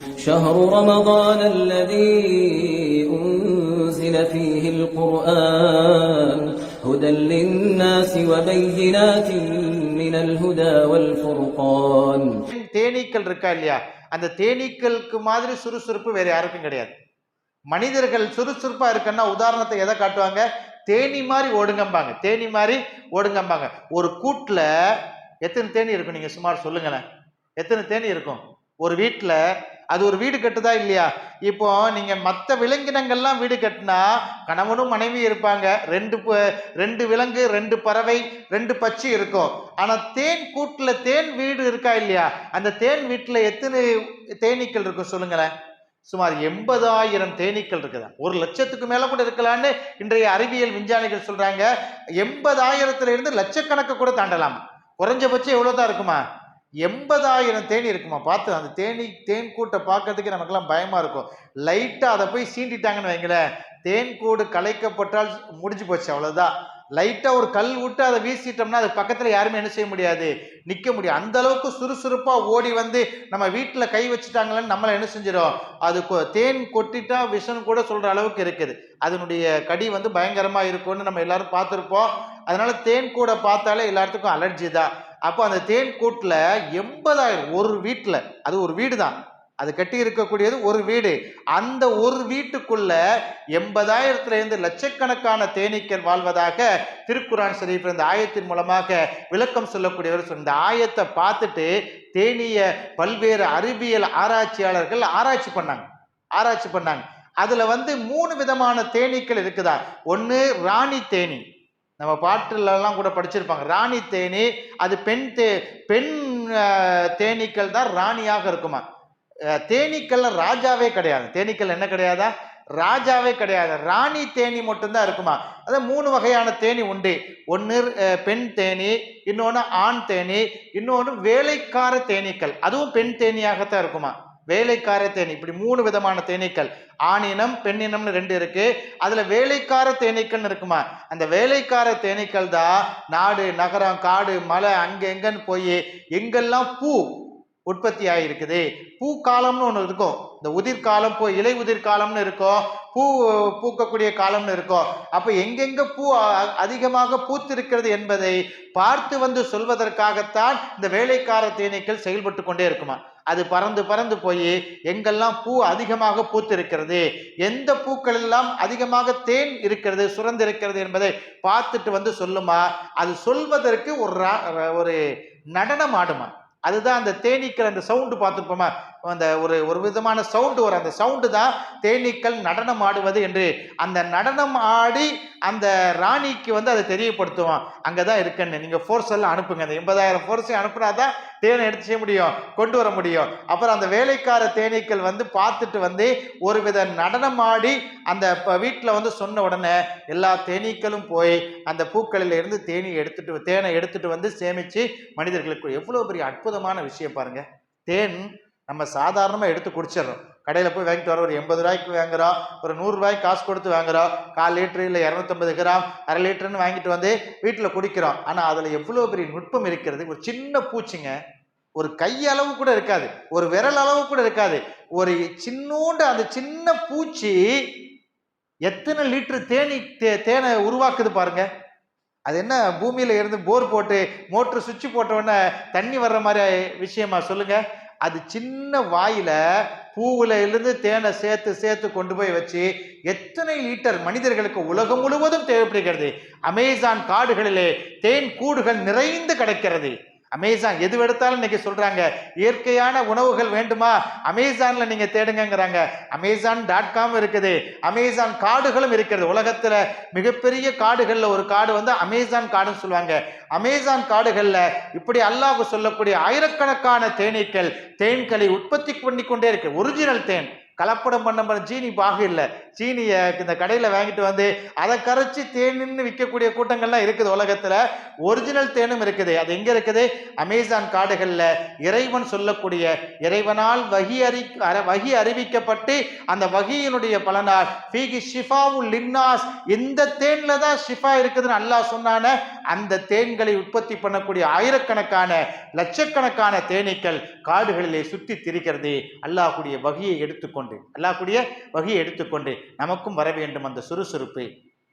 شهر رمضان الذي أنزل فيه القرآن هدى للناس وبينات من الهدى والفرقان. தேனீக்கள் இருக்கா இல்லையா, அந்த தேனீக்களுக்கு மாதிரி சுறுசுறுப்பு வேற யாருக்கும் கிடையாது. மனிதர்கள் சுறுசுறுப்பா இருக்குன்னா உதாரணத்தை எதை காட்டுவாங்க? தேனி மாதிரி ஓடுங்கம்பாங்க, தேனி மாதிரி ஓடுங்கம்பாங்க. ஒரு கூட்டுல எத்தனை தேனி இருக்கும் நீங்க சுமார் சொல்லுங்களேன், எத்தனை தேனி இருக்கும் ஒரு வீட்டுல? அது ஒரு வீடு கட்டுதா இல்லையா? இப்போ நீங்க மற்ற விலங்கினங்கள்லாம் வீடு கட்டினா கணவனும் மனைவி இருப்பாங்க, ரெண்டு விலங்கு, ரெண்டு பறவை, ரெண்டு பட்சி இருக்கும். ஆனா தேன் கூட்டுல தேன் வீடு இருக்கா இல்லையா? அந்த தேன் வீட்டுல எத்தனை தேனீக்கள் இருக்கும் சொல்லுங்களேன்? சுமார் 80,000 தேனீக்கள் இருக்குதா. 1,00,000க்கு மேல கூட இருக்கலான்னு இன்றைய அறிவியல் விஞ்ஞானிகள் சொல்றாங்க. 80,000 இருந்து லட்சக்கணக்கு கூட தாண்டலாம். குறைஞ்சபட்சம் எவ்வளவுதான் இருக்குமா? 80,000 தேனி இருக்குமா? பார்த்து அந்த தேன் கூட்டை பார்க்கறதுக்கு நமக்கெல்லாம் பயமா இருக்கும். லைட்டா அதை போய் சீண்டிட்டாங்கன்னு வைங்களேன், தேன் கூடு கலைக்கப்பட்டால் முடிஞ்சு போச்சு, அவ்வளவுதான். லைட்டா ஒரு கல் விட்டு அதை வீசிட்டோம்னா அது பக்கத்துல யாருமே என்ன செய்ய முடியாது, நிக்க முடியும். அந்த அளவுக்கு சுறுசுறுப்பா ஓடி வந்து நம்ம வீட்டுல கை வச்சுட்டாங்களன்னு நம்மள என்ன செஞ்சிடும், அது தேன் கொட்டிட்டா விஷம் கூட சொல்ற அளவுக்கு இருக்குது. அதனுடைய கடி பயங்கரமா இருக்கும்னு நம்ம எல்லாரும் பார்த்துருப்போம். அதனால தேன் கூட பார்த்தாலே எல்லாத்துக்கும் அலர்ஜி தான். அப்போ அந்த தேன் கூட்டுல 80,000 ஒரு வீட்டுல, அது ஒரு வீடு தான், அது கட்டி இருக்கக்கூடியது ஒரு வீடு. அந்த ஒரு வீட்டுக்குள்ள 80,000 இருந்து லட்சக்கணக்கான தேனீக்கள் வாழ்வதாக திருக்குரான் ஷரீஃப் இந்த ஆயத்தின் மூலமாக விளக்கம் சொல்லக்கூடியவர் சொன்ன. இந்த ஆயத்தை பார்த்துட்டு தேனிய பல்வேறு அறிவியல் ஆராய்ச்சியாளர்கள் ஆராய்ச்சி பண்ணாங்க. அதுல 3 விதமான தேனீக்கள் இருக்குதா. ஒன்னு ராணி தேனி, நம்ம பாட்டுலாம் கூட படிச்சிருப்பாங்க. ராணி தேனி அது பெண் தேனீக்கள் தான் ராணியாக இருக்குமா. தேனீக்கள்ல ராஜாவே கிடையாது. தேனீக்கள் என்ன கிடையாதா? ராஜாவே கிடையாது. ராணி தேனி மட்டும்தான் இருக்குமா. அதான் 3 வகையான தேனி உண்டு. ஒன்னு பெண் தேனி, இன்னொன்னு ஆண் தேனி, இன்னொன்னு வேலைக்கார தேனீக்கள், அதுவும் பெண் தேனியாகத்தான் இருக்குமா. வேலைக்கார தேனி, இப்படி 3 விதமான தேனீக்கள், ஆணினம் பெண்ணினம்னு 2 இருக்கு. அதுல வேலைக்கார தேனீக்கள் இருக்குமா. அந்த வேலைக்கார தேனீக்கள் தான் நாடு நகரம் காடு மலை அங்க எங்கன்னு போய் எங்கெல்லாம் பூ உற்பத்தி ஆகிருக்குது, பூ காலம்னு ஒன்று இருக்கும். இந்த உதிர்காலம் போய் இலை உதிர்காலம்னு இருக்கும், பூ பூக்கக்கூடிய காலம்னு இருக்கும். அப்ப எங்கெங்க பூ அதிகமாக பூத்திருக்கிறது என்பதை பார்த்து சொல்வதற்காகத்தான் இந்த வேலைக்கார தேனீக்கள் செயல்பட்டு கொண்டே இருக்குமா. அது பறந்து போய் எங்கெல்லாம் பூ அதிகமாக பூத்திருக்கிறது, எந்த பூக்கள் எல்லாம் அதிகமாக தேன் இருக்கிறது சுரந்திருக்கிறது என்பதை பார்த்துட்டு சொல்லுமா. அது சொல்வதற்கு ஒரு நடனம் ஆடுமா. அதுதான் அந்த தேனீக்கள் அந்த சவுண்டு பார்த்துருப்போமா, அந்த ஒரு விதமான சவுண்டு வரும். அந்த சவுண்டு தான் தேனீக்கள் நடனம் ஆடுவது என்று. அந்த நடனம் ஆடி அந்த ராணிக்கு அதை தெரியப்படுத்துவோம், அங்கதான் இருக்குன்னு. நீங்க ஃபோர்ஸ் எல்லாம் அனுப்புங்க, அந்த 80,000 ஃபோர்ஸையும் அனுப்புனாதான் தேனை எடுத்து செய்ய முடியும், கொண்டு வர முடியும். அப்புறம் அந்த வேலைக்கார தேனீக்கள் பார்த்துட்டு ஒரு வித நடனம் ஆடி அந்த வீட்டில் சொன்ன உடனே எல்லா தேனீக்களும் போய் அந்த பூக்களில் இருந்து தேனை எடுத்துட்டு சேமிச்சு மனிதர்களுக்கு. எவ்வளவு பெரிய அற்புதமான விஷயம் பாருங்க. தேன் நம்ம சாதாரணமா எடுத்து குடிச்சிடறோம். கடையில போய் வாங்கிட்டு வரோம், ஒரு 80 ரூபாய்க்கு வாங்குறோம், ஒரு 100 ரூபாய்க்கு காசு கொடுத்து வாங்குறோம். 1/4 லிட்டர் இல்லை 250 கிராம் 1/2 லிட்டர்னு வாங்கிட்டு வீட்டுல குடிக்கிறோம். ஆனா அதுல எவ்வளவு பெரிய நுட்பம் இருக்கிறது. ஒரு சின்ன பூச்சிங்க, ஒரு கையளவு கூட இருக்காது, ஒரு விரல் அளவு கூட இருக்காது, ஒரு சின்னோண்டு அந்த சின்ன பூச்சி எத்தனை லிட்டர் தேனை உருவாக்குது பாருங்க. அது என்ன பூமியில இருந்து போர் போட்டு மோட்டர் சுவிட்ச் போட்ட உடனே தண்ணி வர்ற மாதிரி விஷயமா சொல்லுங்க. அது சின்ன வாயில பூவுல இருந்து தேனை சேர்த்து கொண்டு போய் வச்சு எத்தனை லிட்டர் மனிதர்களுக்கு உலகம் முழுவதும் தேவைப்படுகிறது. அமேசான் காடுகளிலே தேன் கூடுகள் நிறைந்து கிடக்கிறது. அமேசான் எது எடுத்தாலும் இன்னைக்கு சொல்றாங்க, இயற்கையான உணவுகள் வேண்டுமா அமேசான்ல நீங்க தேடுங்கிறாங்க. Amazon.com இருக்குது, அமேசான் காடுகளும் இருக்கிறது. உலகத்துல மிகப்பெரிய காடுகள்ல ஒரு காடு அமேசான் காடுன்னு சொல்லுவாங்க. அமேசான் காடுகள்ல இப்படி அல்லாஹ் சொல்லக்கூடிய ஆயிரக்கணக்கான தேனீக்கள் தேன்களை உற்பத்தி பண்ணி கொண்டே இருக்கு. ஒரிஜினல் தேன், கலப்படம் பண்ண சீனி பாகு இல்லை, சீனியை இந்த கடையில் வாங்கிட்டு வந்து அதை கரைச்சி தேனின்னு விற்கக்கூடிய கூட்டங்கள்லாம் இருக்குது உலகத்தில். ஒரிஜினல் தேனும் இருக்குது. அது எங்கே இருக்குது? அமேசான் காடுகளில் இறைவன் சொல்லக்கூடிய, இறைவனால் வகி அறிவிக்கப்பட்டு அந்த வகியினுடைய பலனால் ஃபீகி ஷிஃபாவுல் லின்னாஸ், இந்த தேன்ல தான் ஷிஃபா இருக்குதுன்னு அல்லாஹ் சொன்னான. அந்த தேன்களை உற்பத்தி பண்ணக்கூடிய ஆயிரக்கணக்கான லட்சக்கணக்கான தேனீக்கள் காடுகளிலே சுற்றி திரிகிறது. அல்லாஹ்வுடைய வகியை எடுத்துக்கொண்டு நமக்கும் வர வேண்டும் அந்த சுறுசுறுப்பு.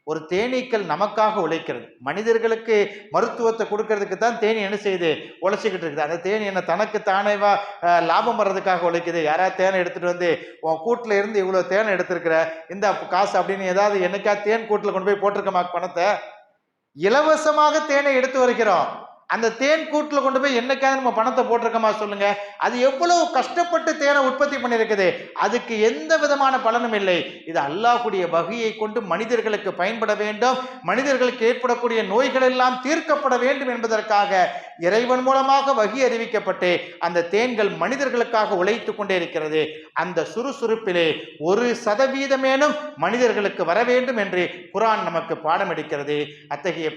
ஒரு தேனீக்கள் நமக்காக உழைக்கிறது. மனிதர்களுக்கு மருத்துவத்தை கொடுக்கறதுக்கு தான் தேனி என்ன செய்யுது? உழைச்சிக்கிட்டு இருக்குது. அந்த தேனி என்ன தனக்கு தானேவா லாபம் வர்றதுக்காக உழைக்குது? யாராவது தேனை எடுத்துட்டு வந்து உன் கூட்டில் இருந்து இவ்வளோ தேனை எடுத்திருக்கிற இந்த காசு அப்படின்னு ஏதாவது என்னைக்கா தேன் கூட்டில் கொண்டு போய் போட்டிருக்கமா பணத்தை? இலவசமாக தேனை எடுத்து வருகிறோம். அந்த தேன் கூட்டில் கொண்டு போய் என்னைக்காவது நம்ம பணத்தை போட்டிருக்கோமா சொல்லுங்க? அது எவ்வளவு கஷ்டப்பட்டு தேனை உற்பத்தி பண்ணியிருக்குது. அதுக்கு எந்த விதமான பலனும் இல்லை. இது அல்லாஹ்வுடைய வகியை கொண்டு மனிதர்களுக்கு பயன்பட வேண்டும், மனிதர்களுக்கு ஏற்படக்கூடிய நோய்கள் எல்லாம் தீர்க்கப்பட வேண்டும் என்பதற்காக இறைவன் மூலமாக வகி அறிவிக்கப்பட்டு அந்த தேன்கள் மனிதர்களுக்காக உழைத்து கொண்டே இருக்கிறது. அந்த சுறுசுறுப்பிலே 1% மனிதர்களுக்கு வர வேண்டும் என்று குர்ஆன் நமக்கு பாடம் எடுக்கிறது. அத்தகைய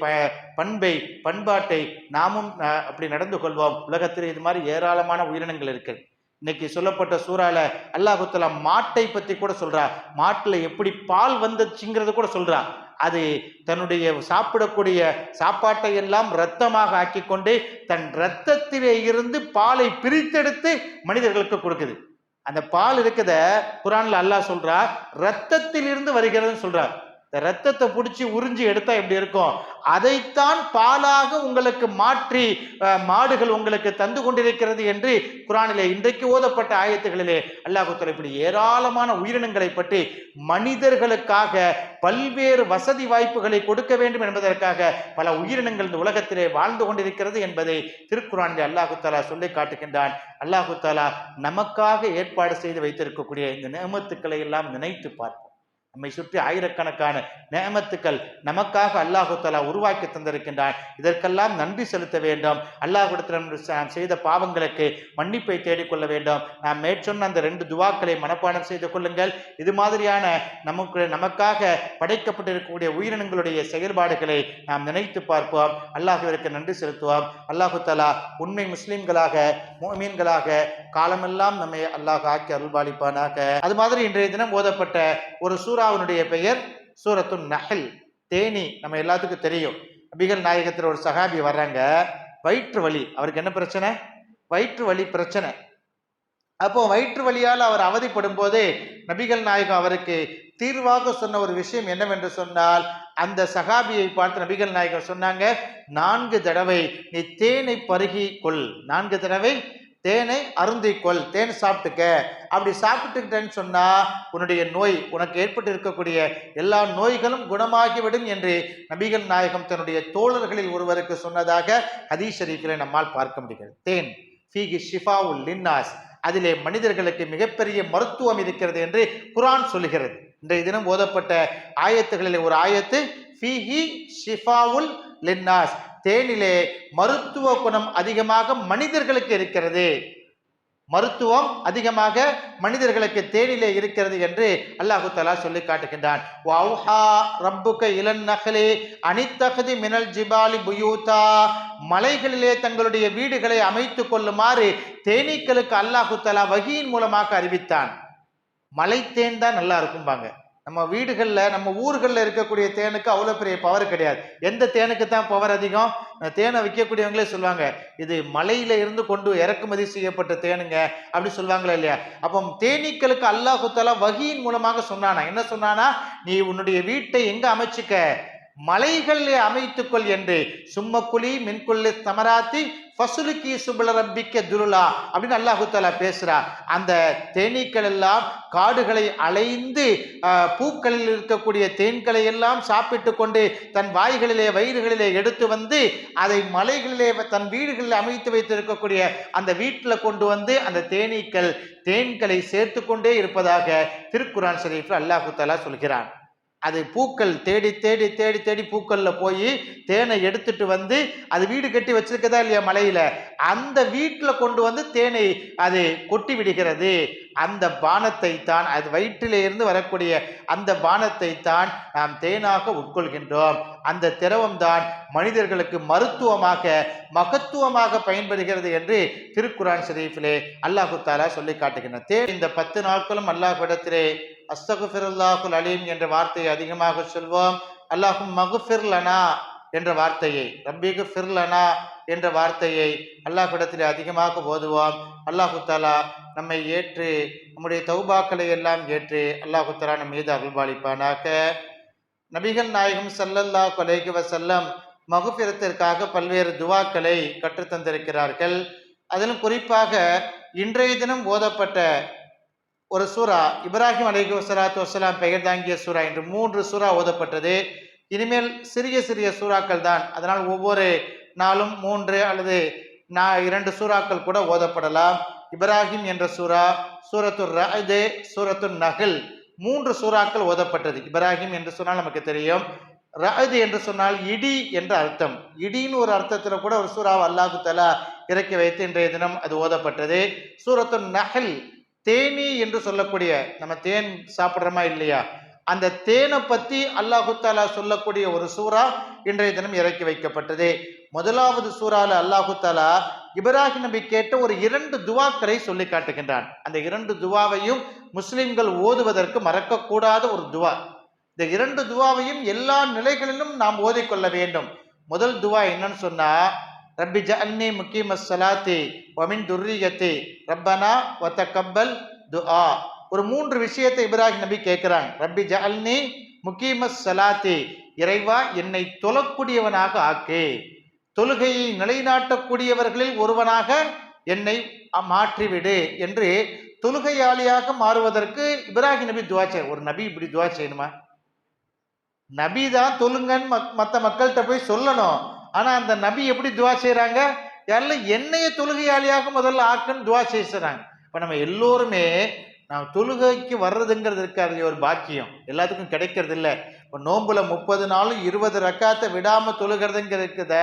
பண்பாட்டை நாமும் அப்படி நடந்து கொள்வோம். உலகத்தில் இது மாதிரி ஏராளமான உயிரினங்கள் இருக்கு. இன்னைக்கு சொல்லப்பட்ட சூறால அல்லாஹ் தஆலா மாட்டை பத்தி கூட சொல்றா. மாட்டுல எப்படி பால் வந்துச்சுங்கிறது கூட சொல்றா. அது தன்னுடைய சாப்பிடக்கூடிய சாப்பாட்டை எல்லாம் இரத்தமாக ஆக்கி கொண்டு தன் இரத்தத்திலே இருந்து பாலை பிரித்தெடுத்து மனிதர்களுக்கு கொடுக்குது. அந்த பால் இருக்குத குர்ஆன்ல அல்லாஹ் சொல்றா இரத்தத்தில் இருந்து வருகிறதுன்னு சொல்றார். ரத்தத்தை பிடிச்சி உறிஞ்சி எடுத்தா எப்படி இருக்கும்? அதைத்தான் பாலாக உங்களுக்கு மாற்றி மாடுகள் உங்களுக்கு தந்து கொண்டிருக்கிறது என்று குர்ஆனிலே இன்றைக்கு ஓதப்பட்ட ஆயத்துகளிலே அல்லாஹ் தஆலா இப்படி ஏராளமான உயிரினங்களை பற்றி மனிதர்களுக்காக பல்வேறு வசதி வாய்ப்புகளை கொடுக்க வேண்டும் என்பதற்காக பல உயிரினங்கள் இந்த உலகத்திலே வாழ்ந்து கொண்டிருக்கிறது என்பதை திருக்குர்ஆனிலே அல்லாஹ் தஆலா சொல்லி காட்டுகின்றான். அல்லாஹ் தஆலா நமக்காக ஏற்பாடு செய்து வைத்திருக்கக்கூடிய இந்த நிஅமத்துக்களை எல்லாம் நினைத்து பார்ப்போம். நம்மை சுற்றி ஆயிரக்கணக்கான நிஅமத்துக்கள் நமக்காக அல்லாஹ் தஆலா உருவாக்கி தந்திருக்கின்றான். இதற்கெல்லாம் நன்றி செலுத்த வேண்டும். அல்லாஹ்விடத்தில் நாம் செய்த பாவங்களுக்கு மன்னிப்பை தேடிக்கொள்ள வேண்டும். நாம் மேற்சொன்ன அந்த 2 துவாக்களை மனப்பாடம் செய்து கொள்ளுங்கள். இது மாதிரியான நமக்காக படைக்கப்பட்டிருக்கக்கூடிய உயிரினங்களுடைய செயல்பாடுகளை நாம் நினைத்து பார்ப்போம். அல்லாஹ்விற்கு நன்றி செலுத்துவோம். அல்லாஹ் தஆலா உண்மை முஸ்லிம்களாக முஃமின்களாக காலமெல்லாம் நம்மை அல்லாஹ் ஆக்கி அருள்பாலிப்பானாக. அது மாதிரி இன்றைய தினம் ஓதப்பட்ட ஒரு சூராவுடைய பெயர் சூரத்துன் நஹல், தேனி. நம்ம எல்லாத்துக்கும் தெரியும். நபிகள் நாயகத்தில் ஒரு சஹாபி வர்றாங்க, வயிற்று வலி. அவருக்கு என்ன பிரச்சனை? வயிற்று வலி பிரச்சனை. அப்போ வயிற்று வலியால் அவர் அவதிப்படும் போதே நபிகள் நாயகம் அவருக்கு தீர்வாக சொன்ன ஒரு விஷயம் என்னவென்று சொன்னால், அந்த சஹாபியை பார்த்து நபிகள் நாயகம் சொன்னாங்க, 4 தடவை நீ தேனை பருகி கொள், 4 தடவை தேனை அருந்திக்கொள், தேன் சாப்பிட்டுக்க. அப்படி சாப்பிட்டுக்கிட்டேன்னு சொன்னா உன்னுடைய நோய், உனக்கு ஏற்பட்டு இருக்கக்கூடிய எல்லா நோய்களும் குணமாகிவிடும் என்று நபிகள் நாயகம் தன்னுடைய தோழர்களில் ஒருவருக்கு சொன்னதாக ஹதீஸ் ஷரீஃபிலே நம்மால் பார்க்க முடிகிறது. தேன் ஃபீகி ஷிஃபாவுல் லின்னாஸ், அதிலே மனிதர்களுக்கு மிகப்பெரிய மருத்துவம் இருக்கிறது என்று குர்ஆன் சொல்லுகிறது. இன்றைய தினம் ஓதப்பட்ட ஆயத்துகளிலே ஒரு ஆயத்து ஃபீஹி ஷிஃபாவுல் லின்னாஸ், தேனிலே மருத்துவ குணம் அதிகமாக மனிதர்களுக்கு இருக்கிறது, மருத்துவம் அதிகமாக மனிதர்களுக்கு தேனிலே இருக்கிறது என்று அல்லாஹ் தஆலா சொல்லி காட்டுகின்றான். வௌஹா ரப்புக இலன் நஹ்லி அனித்தஹதி மினல் ஜிபாலி புயூதா, மலைகளிலே தங்களுடைய வீடுகளை அமைத்து கொள்ளுமாறு தேனீக்களுக்கு அல்லாஹ் தஆலா வஹீயின் மூலமாக அறிவித்தான். மலை தேன் தான் நல்லா இருக்கும்பாங்க. நம்ம வீடுகளில் நம்ம ஊர்களில் இருக்கக்கூடிய தேனுக்கு அவ்வளோ பெரிய பவர் கிடையாது. எந்த தேனுக்கு தான் பவர் அதிகம்? தேனை விற்கக்கூடியவங்களே சொல்லுவாங்க, இது மலையில இருந்து கொண்டு இறக்குமதி செய்யப்பட்ட தேனுங்க அப்படி சொல்லுவாங்களா இல்லையா? அப்போ தேனீக்களுக்கு அல்லாஹ் தஆலா வஹீயின் மூலமாக சொன்னானா, என்ன சொன்னானா, நீ உன்னுடைய வீட்டை எங்க அமைச்சுக்க, மலைகளிலே அமைத்துக்கொள் என்று. சும்மக்குலி மின்குல்லி தமராத்தி ஃபசுலுக்கி சுபல ரப்பிக்க துருலா அப்படின்னு அல்லாஹ் தஆலா பேசுறா. அந்த தேனீக்கள் எல்லாம் காடுகளை அலைந்து பூக்களில் இருக்கக்கூடிய தேன்களை எல்லாம் சாப்பிட்டு கொண்டு தன் வாய்களிலே வயிறுகளிலே எடுத்து வந்து அதை மலைகளிலே தன் வீடுகளில் அமைத்து வைத்திருக்கக்கூடிய அந்த வீட்டில் கொண்டு வந்து அந்த தேனீக்கள் தேன்களை சேர்த்து கொண்டே இருப்பதாக திருக்குர்ஆன் ஷரீஃபில் அல்லாஹ் தஆலா சொல்கிறான். அது பூக்கள் தேடி தேடி தேடி தேடி பூக்கள்ல போய் தேனை எடுத்துட்டு வந்து அது வீடு கட்டி வச்சிருக்கதா இல்லையா மலையில, அந்த வீட்டுல கொண்டு வந்து தேனை அது கொட்டி விடுகிறது. அந்த பானத்தை தான், அது வயிற்றிலே இருந்து வரக்கூடிய அந்த பானத்தை தான் நாம் தேனாக உட்கொள்கின்றோம். அந்த திரவம் தான் மனிதர்களுக்கு மருத்துவமாக மகத்துவமாக பயன்படுகிறது என்று திருக்குரான் ஷரீஃபிலே அல்லாஹு தாலா சொல்லி காட்டுகின்றார். இந்த 10 நாட்களும் அல்லாஹ்விடத்திலே அஸ்தகுஃபிருல்லாஹுல் அலீம் என்ற வார்த்தையை அதிகமாக சொல்வோம். அல்லாஹும் மகுஃபிர் லனா என்ற வார்த்தையை, ரப்பிகு ஃபிர்லனா என்ற வார்த்தையை அல்லாஹ்விடத்திலே அதிகமாக ஓதுவோம். அல்லாஹு தாலா நம்மை ஏற்று நம்முடைய தௌபாக்களை எல்லாம் ஏற்று அல்லாஹு தாலா நம் மீது அருள்பாலிப்பானாக. நபிகள் நாயகம் ஸல்லல்லாஹு அலைஹி வஸல்லம் மகுஃபிரத்திற்காக பல்வேறு துவாக்களை கற்றுத்தந்திருக்கிறார்கள். அதிலும் குறிப்பாக இன்றைய தினம் ஓதப்பட்ட ஒரு சூரா இப்ராஹிம் அலைஹி வஸலாத்து வஸலாம் பெயர் தாங்கிய சூரா, என்று 3 சூரா ஓதப்பட்டது. இனிமேல் சிறிய சிறிய சூறாக்கள் தான், அதனால் ஒவ்வொரு நாளும் 3 அல்லது 2 சூறாக்கள் கூட ஓதப்படலாம். இப்ராஹிம் என்ற சூரா, சூரத்து ரஅத், சூரத்து நஹ்ல், 3 சூறாக்கள் ஓதப்பட்டது. இப்ராஹிம் என்று சொன்னால் நமக்கு தெரியும். ரஅத் என்று சொன்னால் இடி என்ற அர்த்தம். இடின்னு ஒரு அர்த்தத்தில் கூட ஒரு சூறாவை அல்லாஹு தஆலா இறக்கி வைத்து இன்றைய தினம் அது ஓதப்பட்டது. சூரத்து நஹ்ல், தேனி என்று சொல்லக்கூடிய, நம்ம தேன் சாப்பிட்றோமா இல்லையா, அந்த தேனை பத்தி அல்லாஹு தாலா சொல்லக்கூடிய ஒரு சூறா இன்றைய தினம் இறக்கி வைக்கப்பட்டது. முதலாவது சூறால அல்லாஹு தாலா இப்ராஹிம் நபி கேட்ட ஒரு 2 துவாக்களை சொல்லி காட்டுகின்றான். அந்த 2 துவாவையும் முஸ்லிம்கள் ஓதுவதற்கு மறக்கக்கூடாத ஒரு துவா. இந்த 2 துவாவையும் எல்லா நிலைகளிலும் நாம் ஓதிக்கொள்ள வேண்டும். முதல் துவா என்னன்னு சொன்னா, ரப்பி ஜஅல்னி முகீமஸ் ஸலாத்தி வ மின் துர்ரிய்யத்தி ரப்பனா வ தகப்பல் துஆ. ஒரு 3 விஷயத்தை இப்ராஹிம் நபி கேட்கிறாங்க. ரப்பி ஜஅல்னி முகீமஸ் ஸலாத்தி, இறைவா என்னை தொழக்கூடியவனாக ஆக்கு, தொழுகையை நிலைநாட்டக்கூடியவர்களில் ஒருவனாக என்னை மாற்றிவிடு என்று தொழுகையாளியாக மாறுவதற்கு இப்ராஹிம் நபி துவா செய்ய. ஒரு நபி இப்படி துவா செய்யணுமா? நபி தான் தொழுங்கன்னு மற்ற மக்கள்கிட்ட போய் சொல்லணும். ஆனா அந்த நபி எப்படி துவா செய்யறாங்க? யாரெல்லாம் என்னைய தொழுகையாளியாக முதல்ல ஆக்குன்னு துவா செய்யறாங்க. இப்ப நம்ம எல்லோருமே நாம் தொழுகைக்கு வர்றதுங்கிறது இருக்காது, ஒரு பாக்கியம் எல்லாத்துக்கும் கிடைக்கிறது இல்லை. இப்போ நோம்புல 30 நாளும் 20 ரக்காத்தை விடாம தொழுகிறதுங்கிறத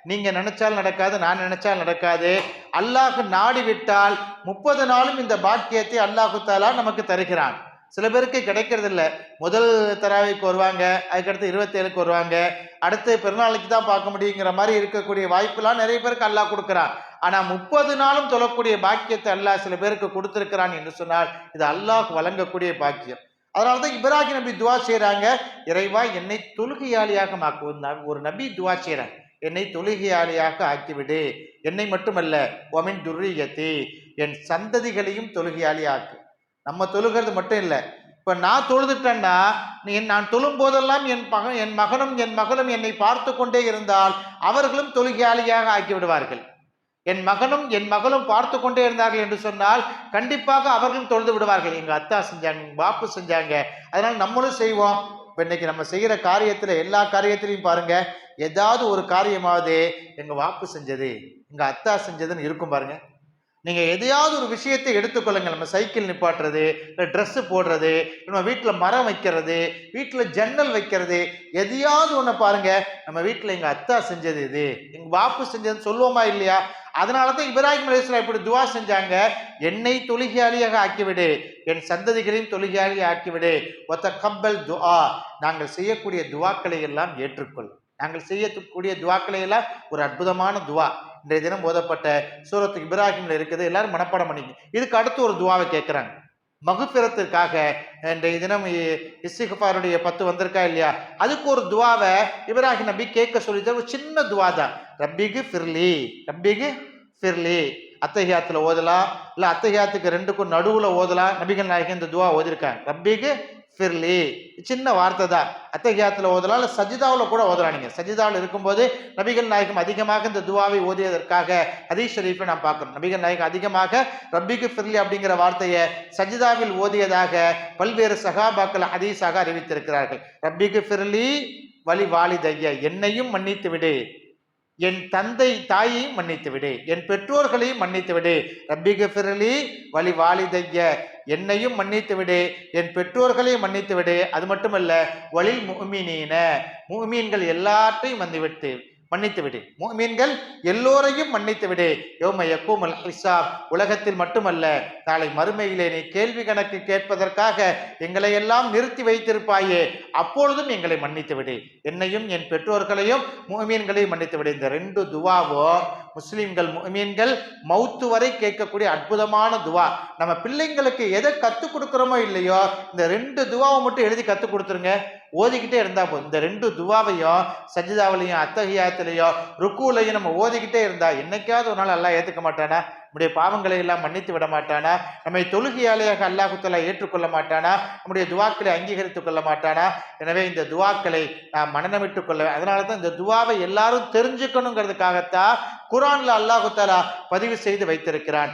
நீங்க நினைச்சால் நடக்காது, நான் நினைச்சால் நடக்காது. அல்லாஹ் நாடி விட்டால் 30 நாளும் இந்த பாக்கியத்தை அல்லாஹு தாலா நமக்கு தருகிறான். சில பேருக்கு கிடைக்கிறது இல்லை. முதல் தராவிக்கு வருவாங்க, அதுக்கடுத்து 27க்கு வருவாங்க, அடுத்து பெருநாளைக்கு தான் பார்க்க முடியுங்கிற மாதிரி இருக்கக்கூடிய வாய்ப்புலாம் நிறைய பேருக்கு அல்லாஹ் கொடுக்குறான். ஆனா 30 நாளும் தொழக்கூடிய பாக்கியத்தை அல்லாஹ் சில பேருக்கு கொடுத்திருக்கிறான் என்று சொன்னால் இது அல்லாஹ் வழங்கக்கூடிய பாக்கியம். அதனாலதான் இப்ராஹிம் நபி துவா செய்யறாங்க, இறைவா என்னை தொழுகையாளியாக ஆக்கு. ஒரு நபி துவா செய்யறாங்க, என்னை தொழுகையாளியாக ஆக்கிவிடு. என்னை மட்டுமல்ல, ஒமின் துர்ரியத்தி, என் சந்ததிகளையும் தொழுகையாளி ஆக்கு. நம்ம தொழுகிறது மட்டும் இல்லை, இப்ப நான் தொழுதுட்டேன்னா நான் தொழும் போதெல்லாம் என் மகனும் என் மகளும் என்னை பார்த்து கொண்டே இருந்தால் அவர்களும் தொழுகையாளியாக ஆக்கி விடுவார்கள். என் மகனும் என் மகளும் பார்த்து கொண்டே இருந்தார்கள் என்று சொன்னால் கண்டிப்பாக அவர்களும் தொழுது விடுவார்கள். எங்க அத்தா செஞ்சாங்க, எங்க பாப்பு செஞ்சாங்க, அதனால நம்மளும் செய்வோம். இப்ப இன்னைக்கு நம்ம செய்யற காரியத்துல, எல்லா காரியத்திலையும் பாருங்க, ஏதாவது ஒரு காரியமாவது எங்க வாப்பு செஞ்சது, எங்க அத்தா செஞ்சதுன்னு இருக்கும் பாருங்க. நீங்க எதையாவது ஒரு விஷயத்தை எடுத்துக்கொள்ளுங்க. நம்ம சைக்கிள் நிப்பாட்டுறது, இல்லை ட்ரெஸ்ஸு போடுறது, நம்ம வீட்டில் மரம் வைக்கிறது, வீட்டில் ஜன்னல் வைக்கிறது, எதையாவது ஒன்று பாருங்க, நம்ம வீட்டில் எங்க அத்தா செஞ்சது, இது எங்க பாப்பு செஞ்சதுன்னு சொல்லுவோமா இல்லையா? அதனாலதான் இப்ராஹிம் அலைஹிஸ்ஸலாம் இப்படி துவா செஞ்சாங்க, என்னை தொழுகையாளியாக ஆக்கிவிடு, என் சந்ததிகளையும் தொழுகையாளியாக ஆக்கிவிடு. வதகப்பல் துஆ, நாங்கள் செய்யக்கூடிய துவாக்களை எல்லாம் ஏற்றுக்கொள். நாங்கள் செய்யக்கூடிய துவாக்களை எல்லாம் ஒரு அற்புதமான துவா இன்றைய தினம் ஓதப்பட்ட சூரத்து இப்ராஹிம்ல இருக்குது. எல்லாரும் மனப்பாடம் பண்ணிக்க. இதுக்கு அடுத்து ஒரு துவாவை கேட்கிறாங்க, மகுஃபிரத்திற்காக. இன்றைய தினம் இஸ்திக்ஃபாருடைய 10 வந்திருக்கா இல்லையா, அதுக்கு ஒரு துவாவை இப்ராஹிம் நபி கேட்க சொல்லிட்டு ஒரு சின்ன துவா தான். ரப்பிகு ஃபிர்லி, ரப்பிகு ஃபிர்லி. அத்தஹியாத்துல ஓதலாம், இல்ல அத்தஹியாத்துக்கு 2க்கும் நடுவுல ஓதலாம். நபிகள் நாயகம் இந்த துவா ஓதிருக்காங்க, ரப்பிகு ஃபிர்லி. சின்ன வார்த்தை தான். அத்தஹியாத்துல ஓதலாம், இல்லை சஜிதாவில் கூட ஓதலாம். நீங்க சஜிதாவில் இருக்கும்போது நபிகள் நாயகம் அதிகமாக இந்த துவாவை ஓதியதற்காக ஹதீஸ் ஷரீஃபை நாம் பார்க்கிறோம். நபிகள் நாயகம் அதிகமாக ரப்பிகு ஃபிர்லி அப்படிங்கிற வார்த்தையை சஜிதாவில் ஓதியதாக பல்வேறு சஹாபாக்கள் ஹதீஸாக அறிவித்திருக்கிறார்கள். ரப்பிகு ஃபிர்லி வலி வாலிதைய, என்னையும் மன்னித்து விடு, என் தந்தை தாயையும் மன்னித்து விடு, என் பெற்றோர்களையும் மன்னித்து விடு. ரப்பி கஃபிர்லி வலி வாலிதைய, என்னையும் மன்னித்து விடு, என் பெற்றோர்களையும் மன்னித்து விடு. அது மட்டுமல்ல, வலில் முஃமினீன, முஃமின்கள் எல்லாத்தையும் மன்னித்து விடு, முஃமின்கள் எல்லோரையும் மன்னித்து விடு. யௌம யக்கூமுல் ஹிசாப், உலகத்தில் மட்டுமல்ல நாளை மறுமையிலே நீ கேள்வி கணக்கு கேட்பதற்காக எங்களை எல்லாம் நிறுத்தி வைத்திருப்பாயே, அப்பொழுதும் எங்களை மன்னித்து விடு, என்னையும் என் பெற்றோர்களையும் முஃமின்களையும் மன்னித்து விடு. இந்த ரெண்டு துவாவோ முஸ்லிம்கள் முஃமின்கள் மௌத்து வரை கேட்கக்கூடிய அற்புதமான துவா. நம்ம பிள்ளைங்களுக்கு எதை கற்றுக் கொடுக்குறோமோ இல்லையோ, இந்த ரெண்டு துவாவை மட்டும் எழுதி கற்றுக் கொடுத்துருங்க, ஓதிக்கிட்டே இருந்தா போதும். இந்த ரெண்டு துவாவையும் சஜிதாவிலையும் அத்தஹியாத்திலையும் ருக்குலையும் நம்ம ஓதிக்கிட்டே இருந்தா என்னைக்காவது ஒரு நாள் அல்லாஹ் ஏற்றுக்க மாட்டானா? நம்முடைய பாவங்களை எல்லாம் மன்னித்து விட மாட்டானா? நம்மை தொழுகையாளியாக அல்லாஹ் தஆலா ஏற்றுக்கொள்ள மாட்டானா? நம்முடைய துவாக்களை அங்கீகரித்துக் கொள்ள மாட்டானா? எனவே இந்த துவாக்களை நாம் மனநமிட்டுக் கொள்ள, அதனால தான் இந்த துவாவை எல்லாரும் தெரிஞ்சுக்கணுங்கிறதுக்காகத்தான் குர்ஆன்ல அல்லாஹ் தஆலா பதிவு செய்து வைத்திருக்கிறான்.